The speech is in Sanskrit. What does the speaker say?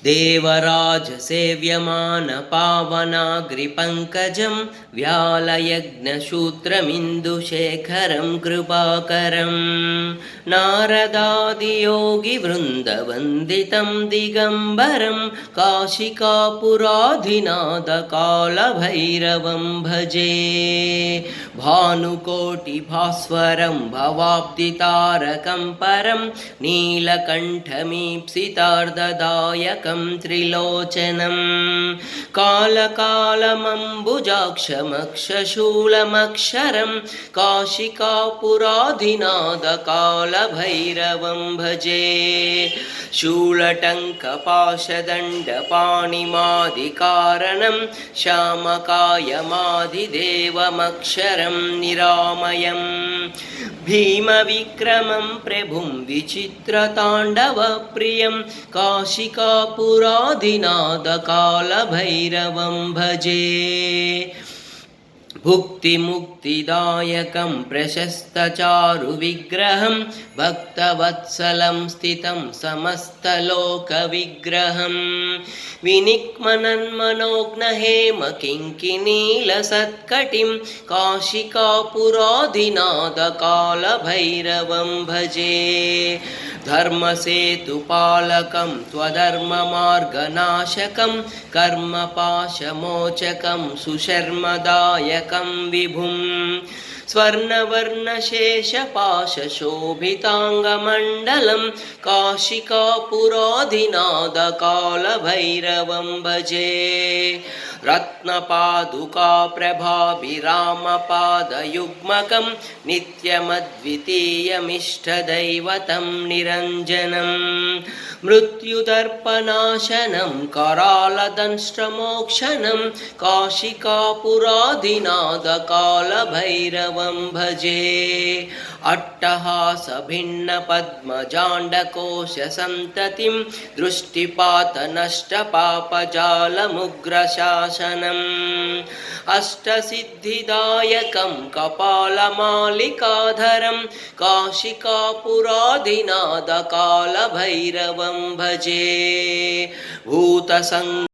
देवराजसेव्यमानपावनाग्रिपङ्कजं व्यालयज्ञसूत्रमिन्दुशेखरं कृपाकरं नारदादियोगिवृन्दवन्दितं दिगम्बरं काशिकापुराधिनाथकालभैरवं भजे भानुकोटिभास्वरं भवाब्धितारकं परं नीलकण्ठमीप्सितार्धदायकं त्रिलोचनं कालकालमम्बुजाक्षमक्षशूलमक्षरं काशिकापुराधिनाथकालभैरवं भजे शूलटङ्कपाशदण्डपाणिमादिकारणं श्यामकायमादिदेवमक्षरं निरामयं भीमविक्रमं प्रभुं विचित्रताण्डवप्रियं काशिकापुराधिनाथकालभैरवं भजे भुक्तिमुक्तिदायकं प्रशस्तचारुविग्रहं भक्तवत्सलं स्थितं समस्तलोकविग्रहं विनिक्मनन्मनोज्ञहेमकिङ्किनीलसत्कटिं काशिकापुराधिनाथकालभैरवं भजे धर्मसेतुपालकं त्वधर्ममार्गनाशकं कर्मपाशमोचकं सुशर्मदायकं विभुं स्वर्णवर्णशेषपाशशोभिताङ्गमण्डलं काशिकापुराधिनाथकालभैरवं भजे रत्नपादुकाप्रभाभिरामपादयुग्मकं नित्यमद्वितीयमिष्टदैवतं निरञ्जनं मृत्युदर्पनाशनं करालदंष्ट्रमोक्षणं काशिकापुराधिनाथकालभैरवं भजे अट्टहासभिन्नपद्मजाण्डकोशसन्ततिं दृष्टिपातनष्टपापजालमुग्रशासनम् अष्टसिद्धिदायकं कपालमालिकाधरं काशिकापुराधिनाथकालभैरवं भजे भूतसङ्ग